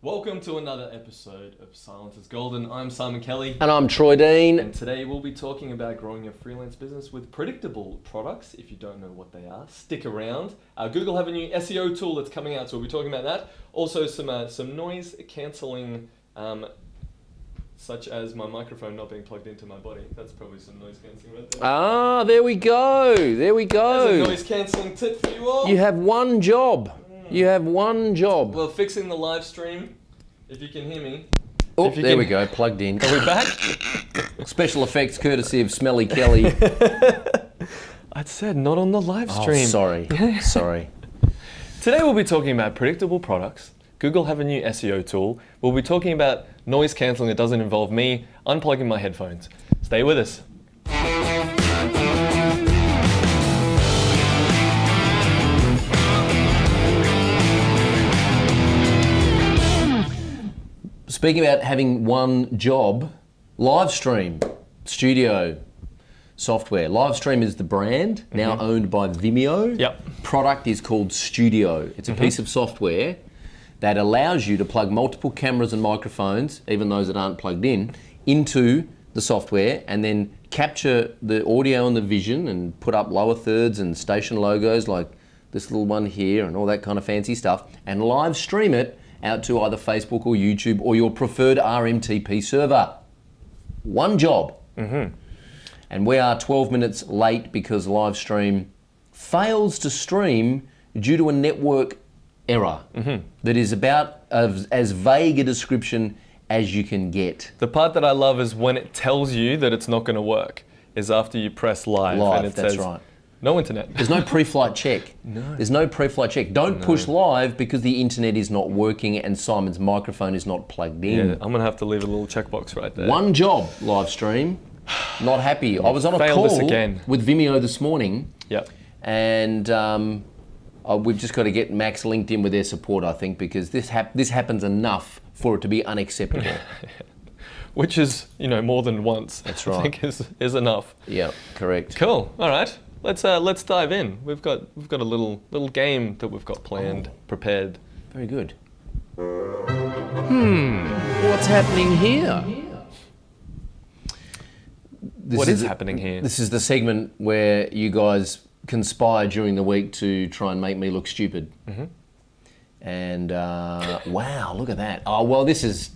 Welcome to another episode of Silence is Golden. I'm Simon Kelly. And I'm Troy Dean. And today we'll be talking about growing your freelance business with predictable products. If you don't know what they are, stick around. Google have a new SEO tool that's coming out, so we'll be talking about that. Also some noise cancelling, such as my microphone not being plugged into my body. That's probably some noise cancelling right there. Ah, there we go. There we go. There's a noise cancelling tip for you all. You have one job. You have one job. Well, fixing the live stream, if you can hear me. Oh, there we go, plugged in. Are we back? Special effects courtesy of Smelly Kelly. I said not on the live stream. Oh, sorry. Sorry. Today we'll be talking about predictable products. Google have a new SEO tool. We'll be talking about noise cancelling that doesn't involve me unplugging my headphones. Stay with us. Speaking about having one job, Livestream Studio software. Livestream is the brand, now owned by Vimeo. Yep. Product is called Studio. It's a piece of software that allows you to plug multiple cameras and microphones, even those that aren't plugged in, into the software and then capture the audio and the vision and put up lower thirds and station logos like this little one here and all that kind of fancy stuff and live stream it out to either Facebook or YouTube or your preferred RMTP server. One job. And we are 12 minutes late because Livestream fails to stream due to a network error that is about as vague a description as you can get. The part that I love is when it tells you that it's not going to work, is after you press live and it that's says, right. no internet. There's no pre-flight check. There's no pre-flight check. Don't push live because the internet is not working and Simon's microphone is not plugged in. Yeah, I'm going to have to leave a little checkbox right there. One job, Livestream. Not happy. I was on a call with Vimeo this morning. Yep. And we've just got to get Max linked in with their support, I think, because this happens enough for it to be unacceptable. Which is, more than once. That's right. I think is enough. Yeah, correct. Cool. All right. Let's dive in. We've got a little game that we've got planned, prepared. Very good. What's happening here? What is happening here? This is the segment where you guys conspire during the week to try and make me look stupid. And wow, look at that. Oh, well, this is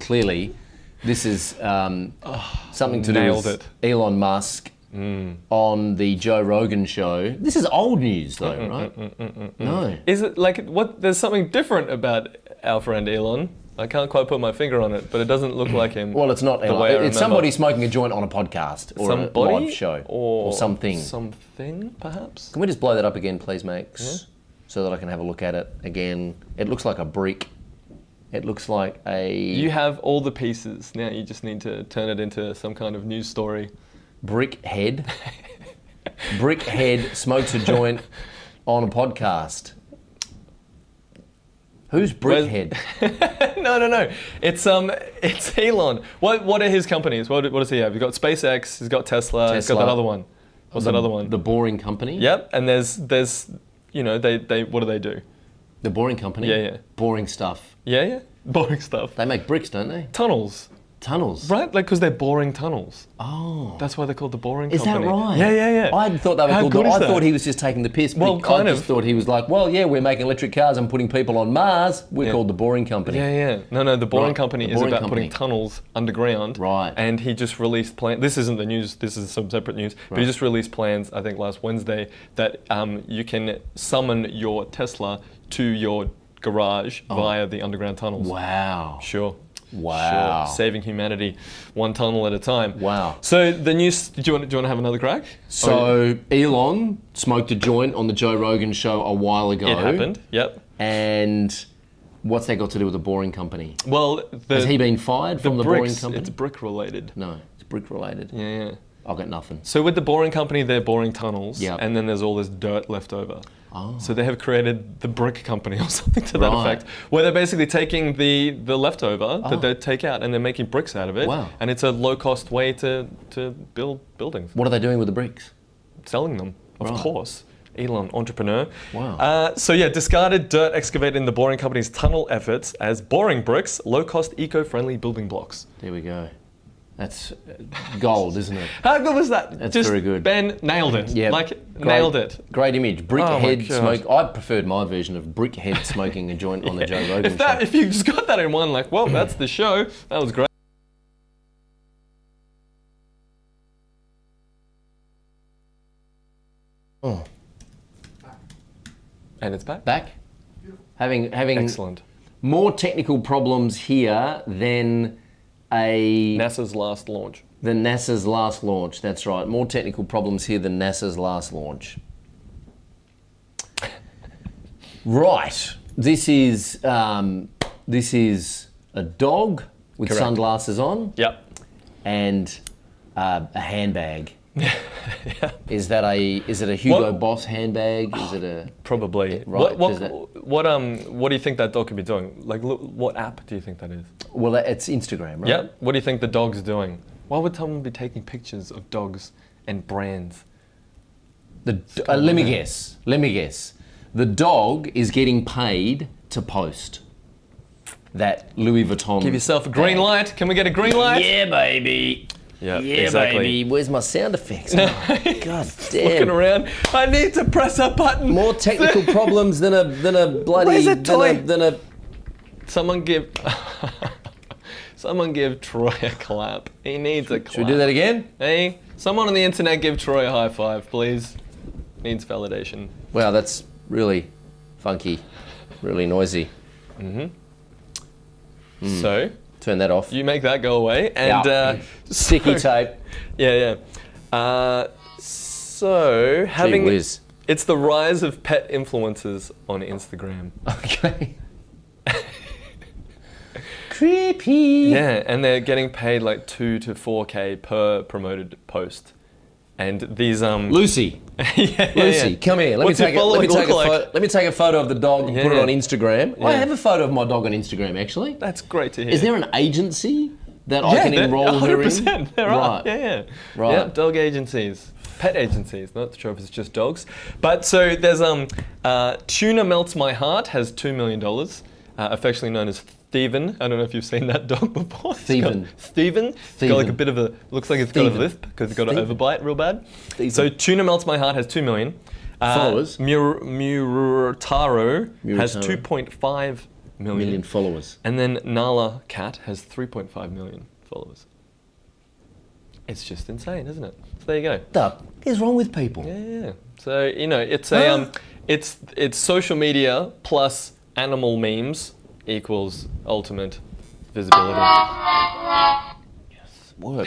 something to do with Elon Musk on the Joe Rogan show. This is old news though, right? No. Is it like what? There's something different about our friend Elon. I can't quite put my finger on it, but it doesn't look like him. Well, it's not Elon. It's somebody smoking a joint on a podcast or a live show or something. Something, perhaps? Can we just blow that up again, please, Max? So that I can have a look at it again. It looks like a brick. It looks like a... You have all the pieces. Now you just need to turn it into some kind of news story. Brick head. Brick head smokes a joint on a podcast. Who's Brickhead? No. It's Elon. What are his companies? What does he have? He's got SpaceX. He's got Tesla. He's got that other one. What's that other one? The Boring Company. Yep. And there's they what do they do? The Boring Company. Yeah. Boring stuff. Yeah. Boring stuff. They make bricks, don't they? Tunnels. Right? Like, because they're boring tunnels. Oh. That's why they're called the Boring Is Company. Is that right? Yeah. I thought they were called... I thought he was just taking the piss. Well, kind of. I just thought he was like, well, yeah, we're making electric cars and putting people on Mars. We're called the Boring Company. Yeah. No, the Boring Company is about putting tunnels underground. Right. And he just released plans... This isn't the news. This is some separate news. But he just released plans, I think, last Wednesday, that you can summon your Tesla to your garage via the underground tunnels. Wow. Sure. Wow. Sure. Saving humanity one tunnel at a time. Wow. So the news, do you want to have another crack? So Elon smoked a joint on the Joe Rogan show a while ago. It happened, yep. And what's that got to do with the Boring Company? Well, has he been fired from the Boring Company? It's brick related. No, it's brick related. Yeah. I've got nothing. So with the Boring Company, they're boring tunnels, and then there's all this dirt left over. Oh. So they have created the Brick Company or something to that effect, where they're basically taking the leftover that they take out and they're making bricks out of it. Wow. And it's a low-cost way to build buildings. What are they doing with the bricks? Selling them, of course. Elon, entrepreneur. Wow. So yeah, discarded dirt excavated in the boring company's tunnel efforts as boring bricks, low-cost, eco-friendly building blocks. There we go. That's gold, isn't it? How good was that? That's Just very good. Ben nailed it. Yeah, Nailed it. Great image. Brick Oh my head gosh. smoke. I preferred my version of brick head smoking a joint on the Joe Rogan show. If you just got that in one, like, well, that's the show. That was great. Oh. And it's back. Back. Having Excellent. more technical problems here than NASA's last launch. NASA's last launch. That's right. More technical problems here than NASA's last launch. Right. This is a dog with Correct. sunglasses on Yep. and a handbag. Yeah. Is it a Hugo Boss handbag? Is it a Probably. Right, What does that- do you think that dog could be doing? Like, look, what app do you think that is? well? It's Instagram, right? Yeah. What do you think the dog's doing? Why would someone be taking pictures of dogs and brands? Let me guess. The dog is getting paid to post that Louis Vuitton. Give yourself a green light. Can we get a green light? Yeah, baby. Yeah, Yeah, exactly. baby. Where's my sound effects? God Looking damn. around. I need to press a button. More technical problems than a bloody Where's a toy? than a Someone give Troy a clap. He needs a clap. Should we do that again? Hey, someone on the internet give Troy a high five, please. Needs validation. Wow, that's really funky, really noisy. So, Turn that off. you make that go away. And Sticky tape. Yeah. So, having whiz. it's the rise of pet influencers on Instagram. Okay. Creepy. Yeah, and they're getting paid like 2 to 4K per promoted post. And these Lucy. yeah, Lucy, come here. Let me take a photo of the dog and put it Yeah. on Instagram. I Yeah. have a photo of my dog on Instagram, actually. That's great to hear. Is there an agency that I can enroll her in? 100%. There are. Right. Yeah. Right. Yeah, dog agencies. Pet agencies. Not sure if it's just dogs. But so there's Tuna Melts My Heart has $2 million, affectionately known as Steven. I don't know if you've seen that dog before. Steven. Steven. It's got like a bit of a, looks like it's got a Steven. lisp because it's got an Steven. overbite real bad. Steven. So Tuna Melts My Heart has 2 million. Followers? Murataro has Murataro. 2.5 Million followers. and then Nala Cat has 3.5 million followers. It's just insane, isn't it? So there you go. What the is wrong with people? Yeah. So it's a it's social media plus animal memes equals ultimate visibility.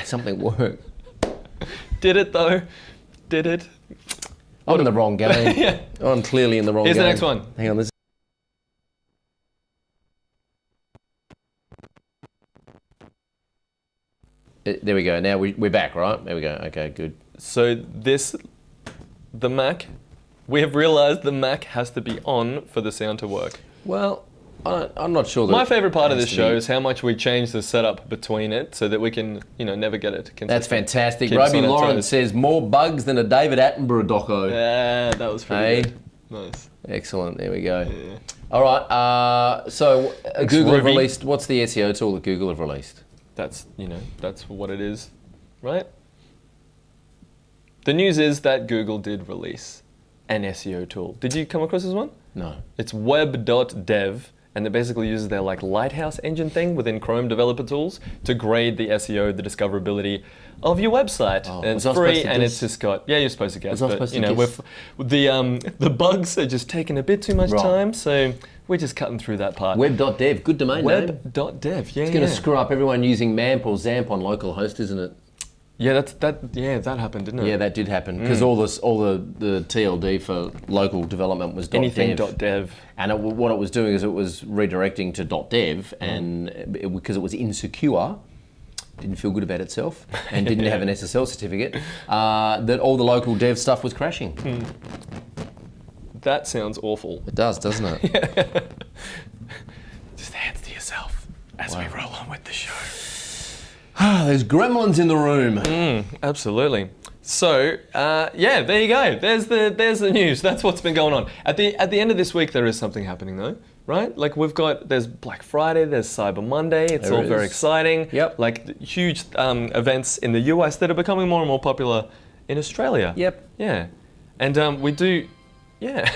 Something worked. Did it though? Did it? I'm in the wrong game. Yeah. I'm clearly in the wrong Here's game. the next one. Hang on, there we go. Now we're back, right? There we go. Okay, good. So the Mac, we have realized the Mac has to be on for the sound to work. Well, I'm not sure that My favorite part of has this to show be- is how much we change the setup between it so that we can, never get it consistent. That's fantastic. Keep us Roby on our Lauren toes. says more bugs than a David Attenborough doco. Yeah, that was pretty Hey. good. Nice. Excellent. There we go. Yeah. All right. So Google have Ruby. released. What's the SEO tool that Google have released? That's, that's what it is, right? The news is that Google did release an SEO tool. Did you come across this one? No. It's Web.dev, and it basically uses their Lighthouse engine thing within Chrome developer tools to grade the SEO, the discoverability of your website. Oh, and was it's I supposed free, to and guess? it's just got you're supposed to guess, Was I but supposed to guess? the bugs are just taking a bit too much Right. time, so we're just cutting through that part. Web.dev. Good domain name. Web.dev, yeah, It's going to screw up everyone using MAMP or XAMPP on localhost, isn't it? Yeah, that happened, didn't it? Yeah, that did happen because all the TLD for local development was Anything .dev. .dev. And what it was doing is it was redirecting to .dev, and because it was insecure, didn't feel good about itself, and didn't have an SSL certificate, that all the local dev stuff was crashing. That sounds awful. It does, doesn't it? Just hands to yourself as we roll on with the show. There's gremlins in the room. Absolutely. So yeah, there you go. There's the news. That's what's been going on. At the end of this week, there is something happening though, right? Like there's Black Friday, there's Cyber Monday. It's all very exciting. Yep. Like huge events in the US that are becoming more and more popular in Australia. Yep. Yeah, and we do. Yeah,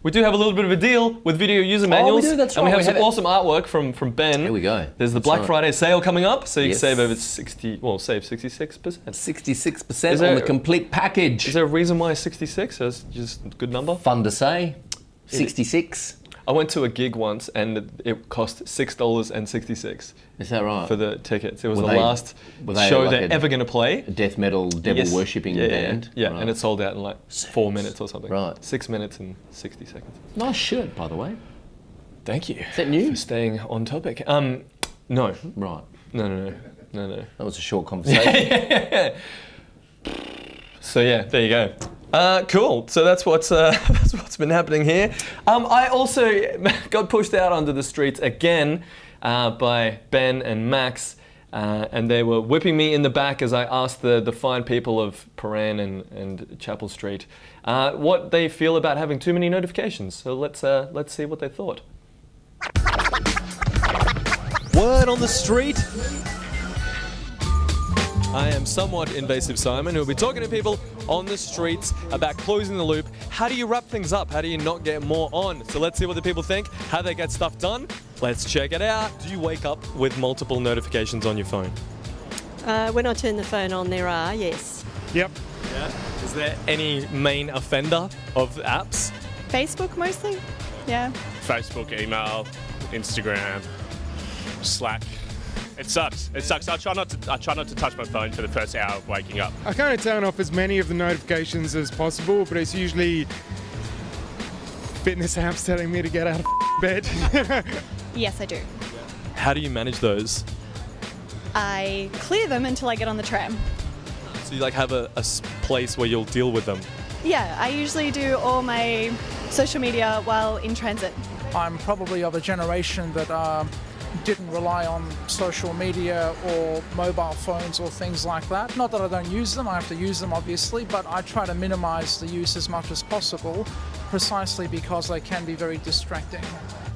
we do have a little bit of a deal with video user manuals. We do, that's and we right. have some awesome artwork from Ben. Here we go. There's the That's Black right. Friday sale coming up, so you Yes. can save over 66%. 66% on the complete package. Is there a reason why 66? That's just a good number. Fun to say. 66. I went to a gig once and it cost $6.66 Is that right? for the tickets. It was Were the they- last were they show like they're a- ever going to play. A death metal, devil worshipping band. Yeah, Right. and it sold out in like 4 minutes or something. Right. 6 minutes and 60 seconds. Nice shirt, by the way. Thank you. Is that new? For staying on topic. No. Right. No. That was a short conversation. So yeah, there you go. Cool. So that's what's been happening here. I also got pushed out onto the streets again by Ben and Max, and they were whipping me in the back as I asked the fine people of Paran and Chapel Street what they feel about having too many notifications. So let's see what they thought. Word on the street. I am somewhat invasive Simon, who will be talking to people on the streets about closing the loop. How do you wrap things up? How do you not get more on? So let's see what the people think, how they get stuff done. Let's check it out. Do you wake up with multiple notifications on your phone? When I turn the phone on, there are, yes. Yep. Yeah. Is there any main offender of apps? Facebook mostly? Yeah. Facebook, email, Instagram, Slack. It sucks. It sucks. I try not to touch my phone for the first hour of waking up. I kind of turn off as many of the notifications as possible, but it's usually fitness apps telling me to get out of bed. Yes, I do. How do you manage those? I clear them until I get on the tram. So you like have a place where you'll deal with them? Yeah, I usually do all my social media while in transit. I'm probably of a generation that didn't rely on social media or mobile phones or things like that. Not that I don't use them, I have to use them obviously, but I try to minimize the use as much as possible precisely because they can be very distracting.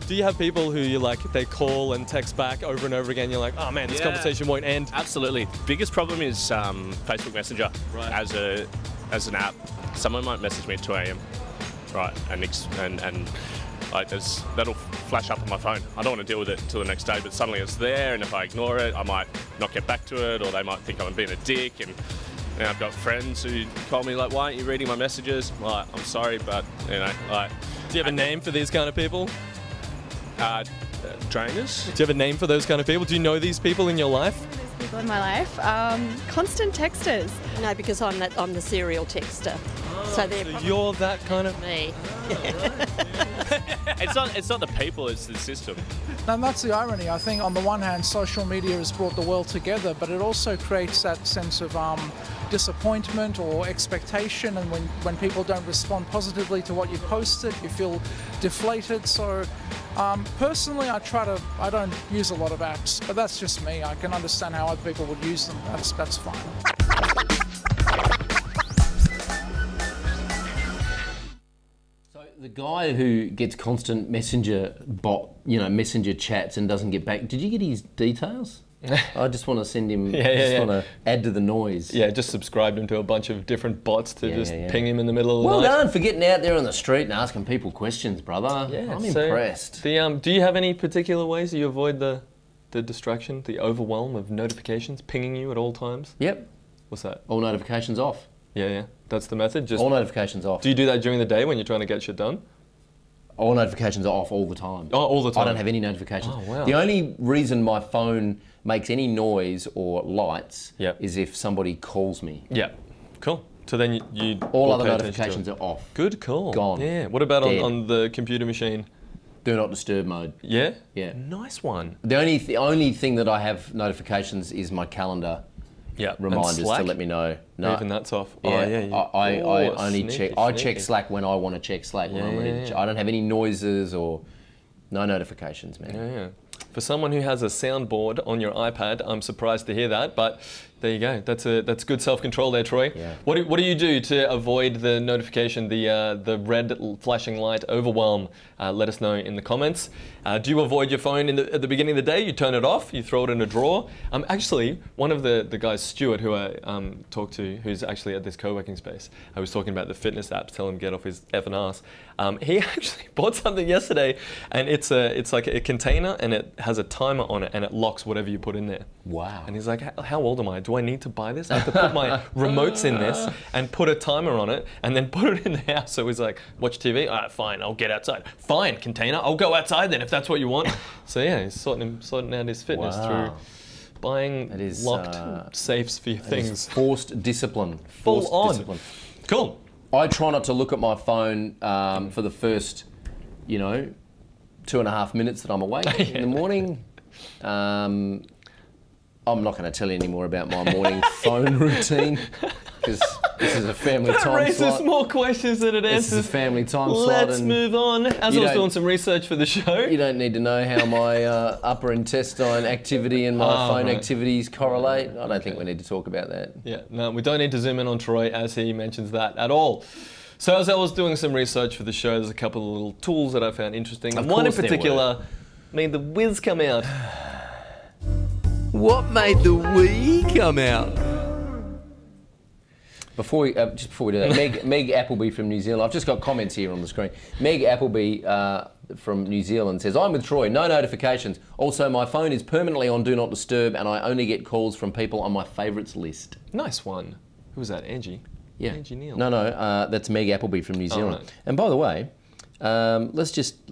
Do you have people who you like, they call and text back over and over again, you're like, oh man, this conversation won't end? Absolutely. Biggest problem is Facebook Messenger as an app. Someone might message me at 2 a.m. Right, and like that'll flash up on my phone. I don't want to deal with it until the next day, but suddenly it's there, and if I ignore it, I might not get back to it, or they might think I'm being a dick. And you know, I've got friends who call me like, "Why aren't you reading my messages?" I'm like, I'm sorry, but you know, like. Do you have a name for these kind of people? Drainers. Do you have a name for those kind of people? Do you know these people in your life? There's people in my life. Constant texters. No, because I'm the serial texter. So they're So probably you're that kind of... me. It's not the people, it's the system. And that's the irony. I think on the one hand, social media has brought the world together, but it also creates that sense of disappointment or expectation, and when people don't respond positively to what you posted, you feel deflated. So personally, I don't use a lot of apps, but that's just me. I can understand how other people would use them. That's fine. So the guy who gets constant messenger chats and doesn't get back, did you get his details? I just want to send him, want to add to the noise. Yeah, just subscribed him to a bunch of different bots to Yeah. ping him in the middle of the Well night. done for getting out there on the street and asking people questions, brother. Yeah, I'm so impressed. Do you have any particular ways that you avoid the distraction, the overwhelm of notifications pinging you at all times? Yep. What's that? All notifications off. Yeah. That's the method? Just All notifications off. do you do that during the day when you're trying to get shit done? All notifications are off all the time. Oh, all the time. I don't have any notifications. Oh, wow. The only reason my phone makes any noise or lights Yep. is if somebody calls me. Yeah. Cool. So then you All will other pay attention to notifications it. are off. Good call. Gone. Yeah. What about Dead. on the computer machine? Do not disturb mode. Yeah? Yeah. Nice one. The only thing that I have notifications is my calendar Yeah. reminders to let me know. No. Even that's off. Yeah, Oh, yeah. I only sneaky, check. I sneaky. check Slack when I want to check Slack. When I'm ready to Yeah. I don't have any noises or no notifications, man. Yeah. For someone who has a soundboard on your iPad, I'm surprised to hear that, but there you go. That's good self-control there, Troy. Yeah. What do you do to avoid the notification, the red flashing light overwhelm? Let us know in the comments. Do you avoid your phone at the beginning of the day? You turn it off, you throw it in a drawer. Actually, one of the guys, Stuart, who I talked to, who's actually at this co-working space, I was talking about the fitness apps, tell him to get off his effing ass. He actually bought something yesterday, and it's like a container, and it has a timer on it, and it locks whatever you put in there. Wow. And he's like, how old am I? Do I need to buy this? I have to put my remotes in this and put a timer on it and then put it in the house. So he's like, watch TV? All right, fine, I'll get outside. Fine, container, I'll go outside then if that's what you want. So yeah, he's sorting out his fitness through buying locked safes for your things. Forced discipline. Full Forced on. discipline. Cool. I try not to look at my phone for the first, 2.5 minutes that I'm awake in the morning. I'm not going to tell you any more about my morning phone routine because this is a family time slot. That raises more questions than it answers. This is a family time slot. Let's move on. As I was doing some research for the show. You don't need to know how my upper intestine activity and my phone activities correlate. I don't think we need to talk about that. Yeah, no, we don't need to zoom in on Troy as he mentions that at all. So as I was doing some research for the show, there's a couple of little tools that I found interesting. Of One in course there particular made the whiz come out. What made the Wii come out? Before we do that, Meg Appleby from New Zealand. I've just got comments here on the screen. Meg Appleby from New Zealand says, I'm with Troy, no notifications. Also, my phone is permanently on Do Not Disturb and I only get calls from people on my favourites list. Nice one. Who was that, Angie? Yeah. Angie Neal. No, that's Meg Appleby from New Zealand. Right. And by the way, let's just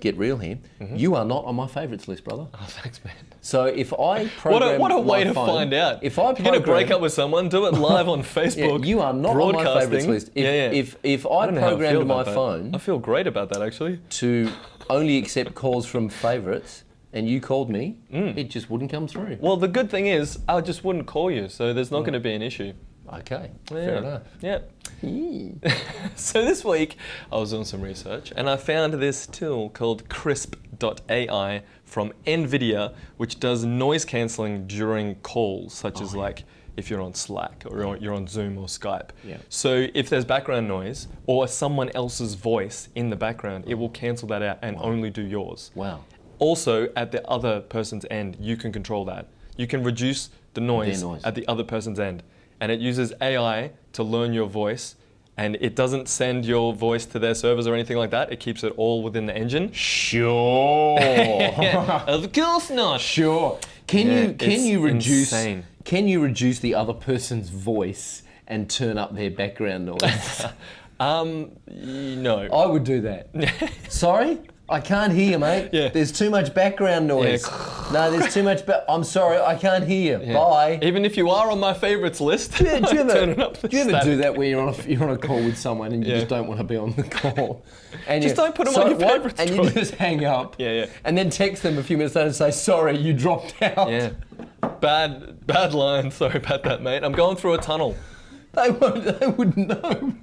get real here. You are not on my favourites list, brother. Oh, thanks, man. So if I program what a way my to phone, find out. If I you're going to break up with someone, do it live on Facebook. you are not on my favourites list. If I programmed my phone, I feel great about that actually, to only accept calls from favourites, and you called me, it just wouldn't come through. Well, the good thing is I just wouldn't call you, so there's not going to be an issue. Okay, fair enough. Yeah. So this week I was doing some research and I found this tool called Krisp.ai from NVIDIA, which does noise cancelling during calls, such as like if you're on Slack or you're on Zoom or Skype. Yeah. So if there's background noise or someone else's voice in the background, it will cancel that out and only do yours. Wow. Also, at the other person's end, you can control that. You can reduce the noise at the other person's end. And it uses AI to learn your voice, and it doesn't send your voice to their servers or anything like that. It keeps it all within the engine. Sure. Of course not. Sure. Can you reduce insane. Can you reduce the other person's voice and turn up their background noise? No. I would do that. Sorry? I can't hear, mate. Yeah. There's too much background noise. Yeah. No, there's too much. I'm sorry, I can't hear. Yeah. Bye. Even if you are on my favourites list, Do you turn up the ever static. do that where you're on a call with someone and you just don't want to be on the call? And Just don't put them on your favourites. And you just hang up. Yeah. And then text them a few minutes later and say, sorry, you dropped out. Yeah. Bad line. Sorry about that, mate. I'm going through a tunnel. They wouldn't know.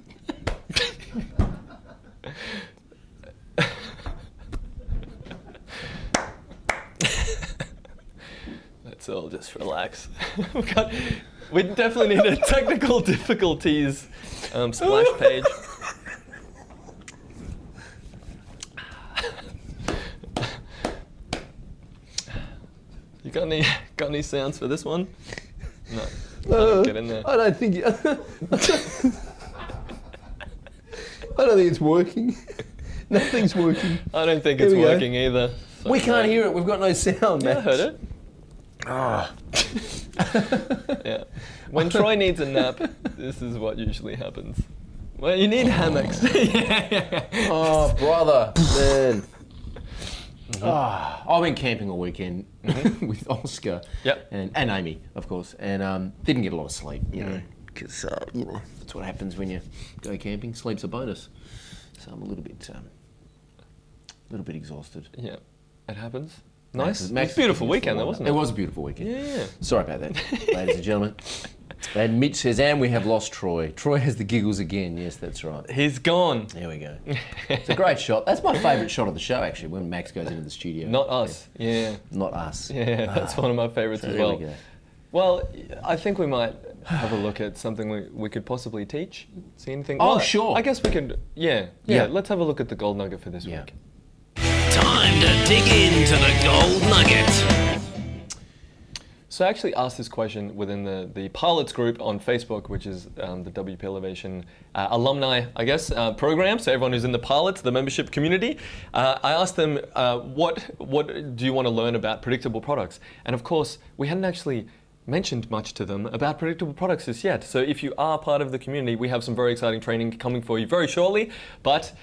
Let's all just relax. We definitely need a technical difficulties splash page. You got any sounds for this one? No. Get in there. I don't think it's working. Nothing's working. I don't think it's working either. So We can't hear it. We've got no sound, man. I heard it. Yeah. When Troy needs a nap, this is what usually happens. Well, you need hammocks. Oh, brother, man. I went camping all weekend with Oscar and Amy, of course, and didn't get a lot of sleep, because that's what happens when you go camping. Sleep's a bonus. So I'm a little bit exhausted. Yeah, it happens. Nice. Max It's a beautiful weekend though, wasn't it? It was a beautiful weekend. Yeah. Sorry about that, ladies and gentlemen. And Mitch says, and we have lost Troy. Troy has the giggles again. Yes, that's right. He's gone. There we go. It's a great shot. That's my favourite shot of the show, actually, when Max goes into the studio. Not us. Yeah. Not us. Yeah, that's one of my favourites as well. Well, I think we might have a look at something we could possibly teach. See anything? Oh, sure. I guess we could. Yeah. Let's have a look at the gold nugget for this week. Time to dig into the gold nugget. So I actually asked this question within the pilots group on Facebook, which is the WP Elevation alumni, I guess, program. So everyone who's in the pilots, the membership community, I asked them, what do you want to learn about predictable products? And of course, we hadn't actually mentioned much to them about predictable products as yet. So if you are part of the community, we have some very exciting training coming for you very shortly, but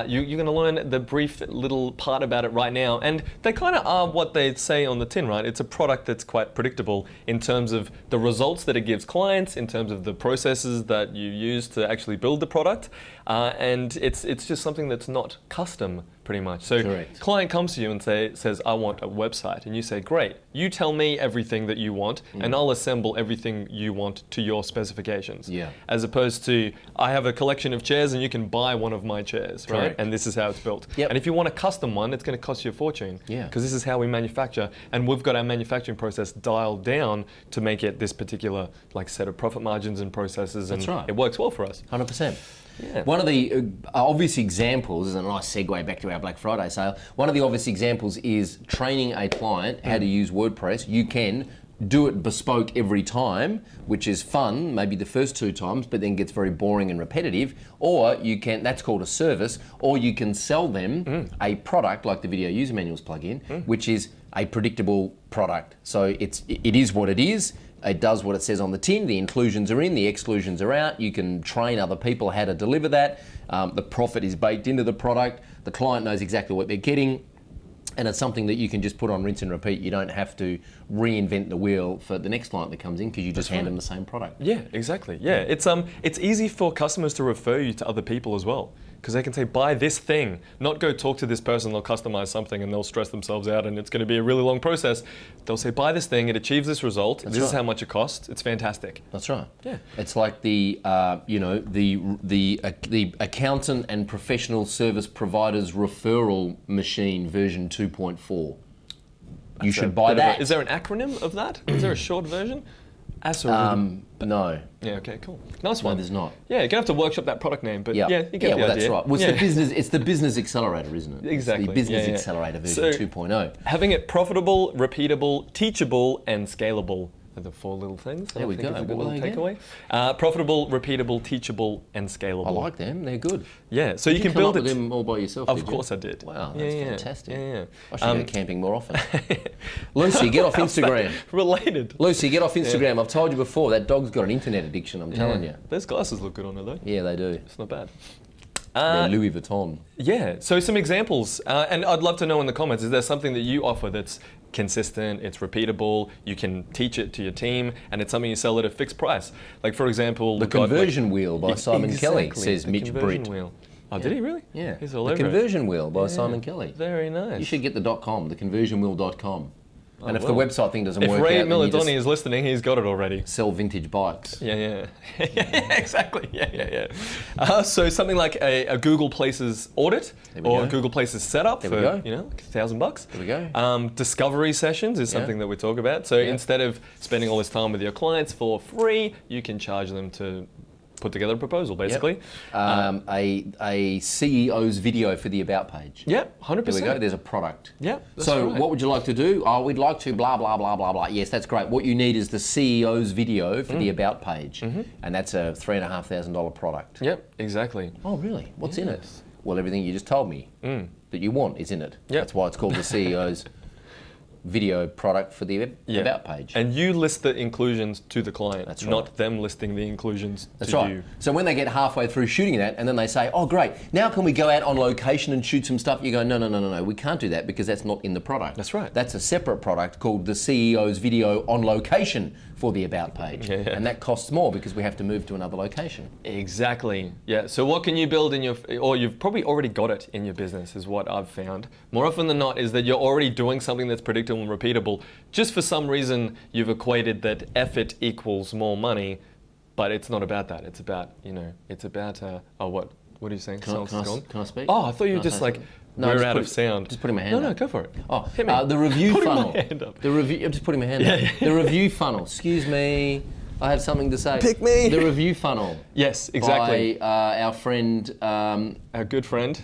you're going to learn the brief little part about it right now. And they kind of are what they say on the tin, right? It's a product that's quite predictable in terms of the results that it gives clients, in terms of the processes that you use to actually build the product. And it's just something that's not custom, pretty much. So Correct. Client comes to you and says, I want a website. And you say, great, you tell me everything that you want, and I'll assemble everything you want to your specifications. Yeah. As opposed to, I have a collection of chairs and you can buy one of my chairs, right? Correct. And this is how it's built. Yep. And if you want a custom one, it's going to cost you a fortune. Yeah. Because this is how we manufacture. And we've got our manufacturing process dialed down to make it this particular set of profit margins and processes. That's and right. It works well for us. 100%. Yeah. One of the obvious examples, is a nice segue back to our Black Friday sale, one of the obvious examples is training a client how to use WordPress. You can do it bespoke every time, which is fun, maybe the first 2 times, but then gets very boring and repetitive. Or you can, that's called a service, or you can sell them a product like the Video User Manuals plugin, which is a predictable product. So it is what it is. It does what it says on the tin. The inclusions are in, the exclusions are out. You can train other people how to deliver that. The profit is baked into the product. The client knows exactly what they're getting. And it's something that you can just put on rinse and repeat. You don't have to reinvent the wheel for the next client that comes in because you just hand them the same product. Yeah, exactly. Yeah, it's easy for customers to refer you to other people as well, because they can say, buy this thing, not go talk to this person, they'll customize something and they'll stress themselves out and it's going to be a really long process. They'll say, buy this thing, it achieves this result, this is how much it costs, it's fantastic. That's right. Yeah. It's like the accountant and professional service providers referral machine version 2.4. You should buy that. Is there an acronym of that? Is there a short version? No. Yeah, okay, cool. Nice one. No, there's not. Yeah, you're going to have to workshop that product name, but yeah, you get the idea. That's right. Well, it's the business accelerator, isn't it? Exactly. It's the business accelerator version 2.0. Having it profitable, repeatable, teachable, and scalable are the 4 little things. There we go. Is a good What were little they takeaway. Profitable, repeatable, teachable, and scalable. I like them. They're good. Yeah, so you can come build up it. with them all by yourself. Of course I did. Wow, that's fantastic. Yeah. I should go camping more often. Lucy, get off Instagram. Related. Lucy, get off Instagram. I've told you before, that dog's got an internet addiction, I'm telling you. Those glasses look good on her though. Yeah, they do. It's not bad. They're Louis Vuitton. Yeah, so some examples, and I'd love to know in the comments, is there something that you offer that's consistent, it's repeatable, you can teach it to your team, and it's something you sell at a fixed price? Like, for example... The Conversion Wheel by Simon Kelly, says the Mitch Britt. Wheel. Oh, did he really? Yeah. He's all The over Conversion Wheel by Simon Kelly. Very nice. You should get the .com, theconversionwheel.com. And if will. the website thing doesn't If work Ray out, then you Milladoni just is listening, he's got it already. sell vintage bikes. Yeah, exactly. Yeah. So something like a Google Places audit or a Google Places setup for $1,000. There we go. Discovery sessions is something that we talk about. So instead of spending all this time with your clients for free, you can charge them to put together a proposal, basically. A CEO's video for the About page. Yep, 100%. There we go, there's a product. Yeah, that's So right. what would you like to do? Oh, we'd like to blah, blah, blah, blah, blah. Yes, that's great. What you need is the CEO's video for the About page. And that's a $3,500 product. Yep, exactly. Oh, really? What's in it? Well, everything you just told me that you want is in it. Yep. That's why it's called the CEO's video product for the About page. And you list the inclusions to the client, That's right. not them listing the inclusions That's to right. you. So when they get halfway through shooting that and then they say, oh great, now can we go out on location and shoot some stuff? You go, no, we can't do that because that's not in the product. That's right. That's a separate product called the CEO's video on location for the About page. Yeah. And that costs more because we have to move to another location. Exactly. Yeah. So what can you build in your, or you've probably already got it in your business is what I've found. More often than not is that you're already doing something that's predictable predictable and repeatable. Just for some reason, you've equated that effort equals more money, but it's not about that. It's about, it's about, what are you saying? Can I speak? Oh, I thought you were just like, No, we're out of sound. Just putting my hand up. No, go for it. Oh, hit me. the review Putting funnel. my hand up. I'm just putting my hand up. The review funnel. Excuse me. I have something to say. Pick me. The review funnel. Yes, exactly. By our friend, our good friend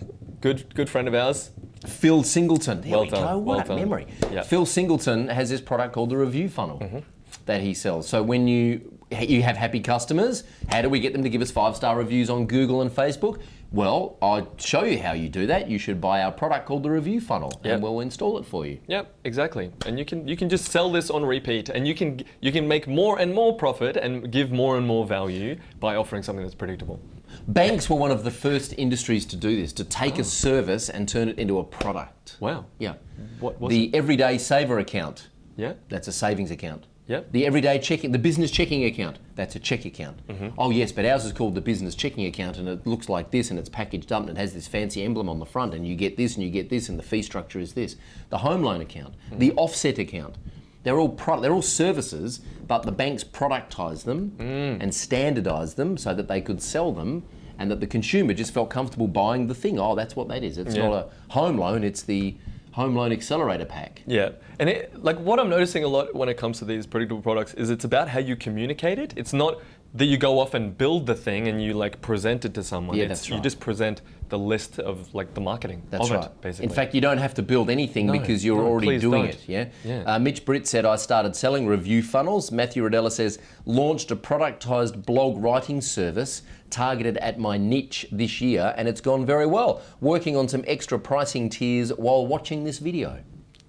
of ours, Phil Singleton. There well we done. go. Well What a done. memory. Yep. Phil Singleton has this product called the review funnel that he sells. So when you have happy customers, how do we get them to give us 5-star reviews on Google and Facebook? Well, I'll show you how you do that. You should buy our product called the review funnel, Yep. and we'll install it for you. Yep, exactly. And you can just sell this on repeat, and you can make more and more profit and give more and more value by offering something that's predictable. Banks were one of the first industries to do this, to take a service and turn it into a product. Wow. Yeah. What was the it? Everyday Saver account. Yeah. That's a savings account. Yep. The everyday checking, the business checking account, that's a check account. Oh yes, but ours is called the business checking account, and it looks like this, and it's packaged up, and it has this fancy emblem on the front, and you get this, and you get this, and the fee structure is this. The home loan account, the offset account, they're all services, but the banks productise them and standardise them so that they could sell them, and that the consumer just felt comfortable buying the thing. Oh, that's what that is. It's not a home loan, it's the home loan accelerator pack. Yeah, and what I'm noticing a lot when it comes to these predictable products is it's about how you communicate it. It's not that you go off and build the thing and you present it to someone. Yeah, that's right. You just present the list of the marketing That's of right. it, basically. In fact, you don't have to build anything because you're already please doing don't. it. Yeah. Yeah. Mitch Britt said, I started selling review funnels. Matthew Rodella says, launched a productized blog writing service targeted at my niche this year, and it's gone very well. Working on some extra pricing tiers while watching this video.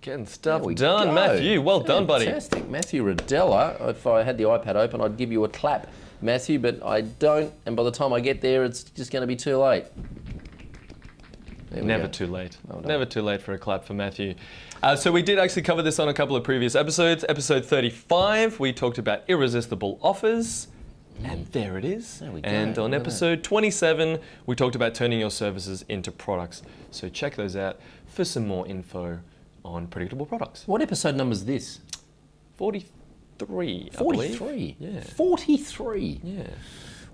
Getting stuff There we done, go. Matthew. Well done, buddy. Fantastic. Matthew Rodella. If I had the iPad open, I'd give you a clap, Matthew, but I don't, and by the time I get there, it's just going to be too late. There we Never go. too late. Well done. Never too late for a clap for Matthew. So we did actually cover this on a couple of previous episodes. Episode 35, we talked about irresistible offers. And there it is. There we go. And on Look at episode 27, we talked about turning your services into products. So check those out for some more info on predictable products. What episode number is this? 43, I believe. 43? Yeah. 43? Yeah.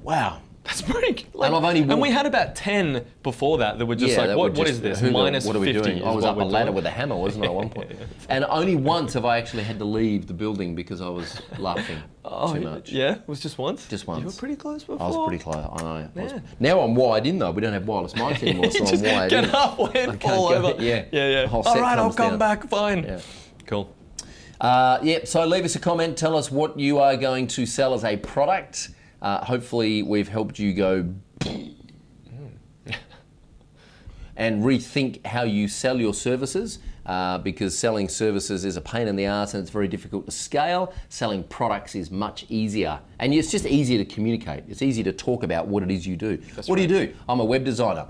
Wow. That's pretty. And I've only and we had about 10 before that were just that what were is this? who- Minus what are we 50 doing? is I was what up a we're ladder doing. with a hammer, wasn't I, at one point? And only once have I actually had to leave the building because I was laughing too much. Yeah, it was just once? Just once. You were pretty close before. I was pretty close. I know. Yeah. Now I'm wired in though. We don't have wireless mics anymore, so You I'm just wired get in. halfway I and can't fall go- over. Yeah. Yeah. The whole All set right, I'll comes come down. back. Fine. Yeah. Cool. So leave us a comment. Tell us what you are going to sell as a product. Hopefully we've helped you go and rethink how you sell your services, because selling services is a pain in the arse and it's very difficult to scale. Selling products is much easier, and it's just easier to communicate. It's easy to talk about what it is you do. What do you do? I'm a web designer.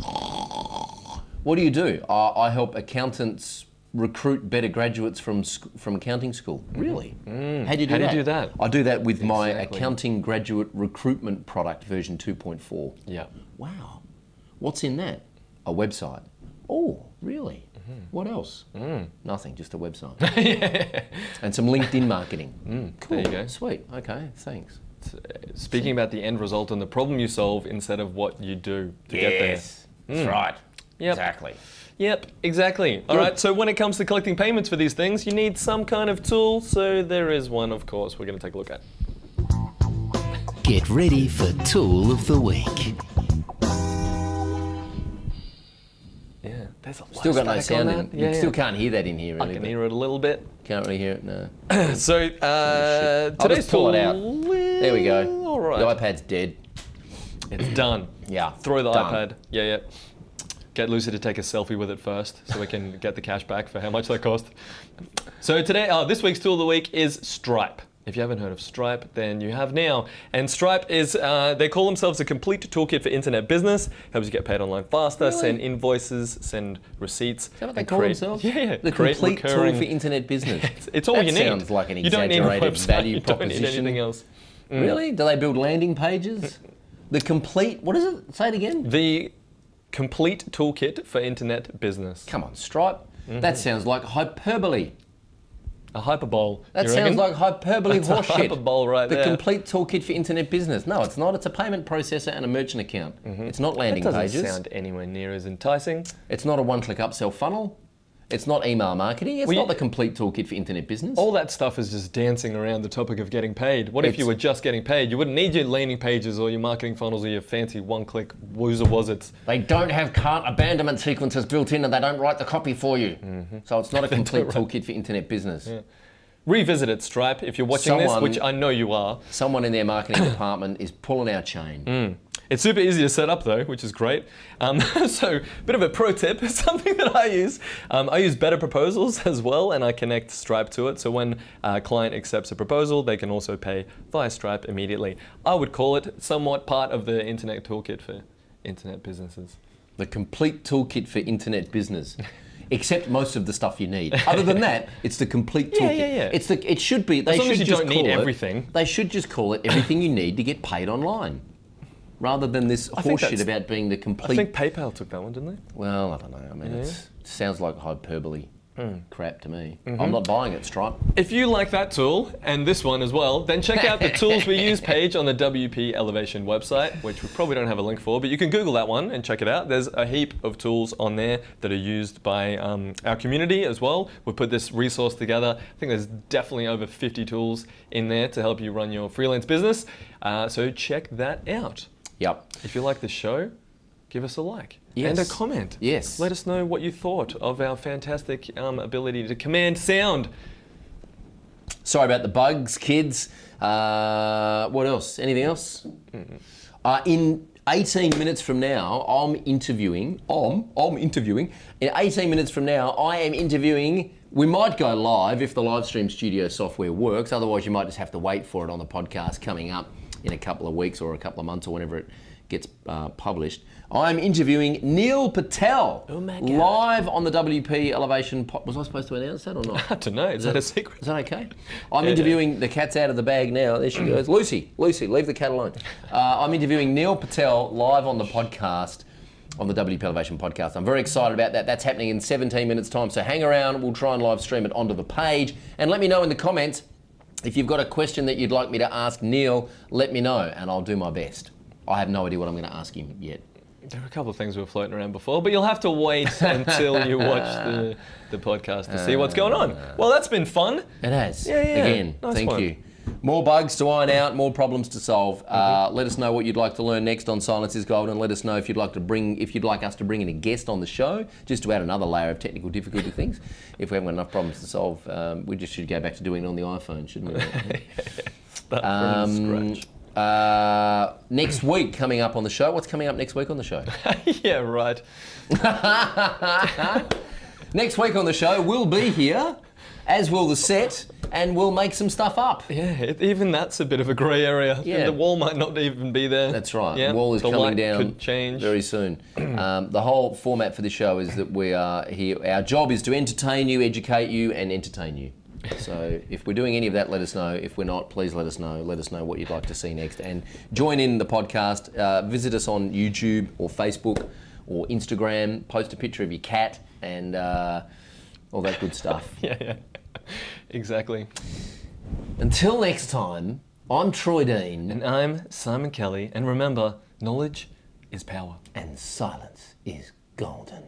What do you do? I help accountants recruit better graduates from accounting school. Really? How do you do that? How do you do that? I do that with my Exactly. accounting graduate recruitment product version 2.4. Yeah. Wow. What's in that? A website. Oh, really? What else? Nothing, just a website. And some LinkedIn marketing. Cool. There you go. Sweet. Okay, thanks. Speaking about the end result and the problem you solve instead of what you do to get there. That's right. Yep. Exactly. Yep, exactly. All right, so when it comes to collecting payments for these things, you need some kind of tool. So there is one, of course, we're going to take a look at. Get ready for Tool of the Week. Yeah, there's a lot Still of got no static on sound in that. it. You Yeah, still can't hear that in here, really. I can but hear it a little bit. Can't really hear it, no. So I'll today's just pull tool. it out. There we go. All right. The iPad's dead. It's done. Yeah. Throw the done. iPad. Yeah. Get Lucy to take a selfie with it first so we can get the cash back for how much that cost. So today, this week's tool of the week is Stripe. If you haven't heard of Stripe, then you have now. And Stripe is, they call themselves a complete toolkit for internet business. Helps you get paid online faster, Really? send invoices, send receipts. Is that what they and call create- themselves? Yeah. The create complete recurring- tool for internet business. It's all that you need. sounds like an You don't need a exaggerated website, value you don't proposition. need anything else. Really? Do they build landing pages? The complete, what is it? Say it again. The complete toolkit for internet business. Come on, Stripe. That sounds like hyperbole. A hyperbole. That you sounds reckon? like hyperbole That's a horseshit. hyperbole right the there. complete toolkit for internet business. No, it's not. It's a payment processor and a merchant account. It's not landing That doesn't pages. sound anywhere near as enticing. It's not a one-click upsell funnel. It's not email marketing. It's not the complete toolkit for internet business. All that stuff is just dancing around the topic of getting paid. What if you were just getting paid? You wouldn't need your landing pages or your marketing funnels or your fancy one-click woozer-wazzits. They don't have cart abandonment sequences built in and they don't write the copy for you. So it's not a complete toolkit for internet business. Yeah. Revisit it, Stripe, if you're watching this, which I know you are. Someone in their marketing department is pulling our chain. It's super easy to set up though, which is great. So, bit of a pro tip, something that I use. I use Better Proposals as well, and I connect Stripe to it. So when a client accepts a proposal, they can also pay via Stripe immediately. I would call it somewhat part of the internet toolkit for internet businesses. The complete toolkit for internet business. Except most of the stuff you need. Other than that, it's the complete toolkit. Yeah. It should be. They As long should as you just don't need call it- everything. They should just call it everything you need to get paid online, rather than this horseshit about being the complete. I think PayPal took that one, didn't they? Well, I don't know. I mean, it sounds like hyperbole crap to me. I'm not buying it, Stripe. If you like that tool, and this one as well, then check out the Tools We Use page on the WP Elevation website, which we probably don't have a link for, but you can Google that one and check it out. There's a heap of tools on there that are used by our community as well. We've put this resource together. I think there's definitely over 50 tools in there to help you run your freelance business. So check that out. Yep. If you like the show, give us a like. Yes. And a comment. Yes. Let us know what you thought of our fantastic ability to command sound. Sorry about the bugs, kids. What else? Anything else? In 18 minutes from now, I'm interviewing. In 18 minutes from now, I am interviewing. We might go live if the Livestream Studio software works. Otherwise, you might just have to wait for it on the podcast coming up in a couple of weeks or a couple of months or whenever it gets published. I'm interviewing Neil Patel live on the WP Elevation. Was I supposed to announce that or not? I don't know. Is that a secret? Is that okay? I'm interviewing, the cat's out of the bag now. There she goes. Lucy, leave the cat alone. I'm interviewing Neil Patel live on the podcast, on the WP Elevation podcast. I'm very excited about that. That's happening in 17 minutes time. So hang around. We'll try and live stream it onto the page. And let me know in the comments if you've got a question that you'd like me to ask Neil. Let me know and I'll do my best. I have no idea what I'm going to ask him yet. There were a couple of things we were floating around before, but you'll have to wait until you watch the podcast to see what's going on. Well, that's been fun. It has. Yeah. Again, Nice thank one. you. More bugs to iron out, more problems to solve. Let us know what you'd like to learn next on Silence is Golden. Let us know if you'd like us to bring in a guest on the show, just to add another layer of technical difficulty things. If we haven't got enough problems to solve, we just should go back to doing it on the iPhone, shouldn't we? Start from scratch. Next week coming up on the show. What's coming up next week on the show? Yeah, right. Next week on the show, we'll be here, as will the set, and we'll make some stuff up. Yeah, even that's a bit of a grey area. Yeah. The wall might not even be there. That's right. Yeah, The wall is the coming light down could change. very soon. The whole format for the show is that we are here. Our job is to entertain you, educate you, and entertain you. So if we're doing any of that, let us know. If we're not, please let us know. Let us know what you'd like to see next. And join in the podcast. Visit us on YouTube or Facebook or Instagram. Post a picture of your cat and all that good stuff. Yeah, exactly. Until next time, I'm Troy Dean. And I'm Simon Kelly. And remember, knowledge is power. And silence is golden.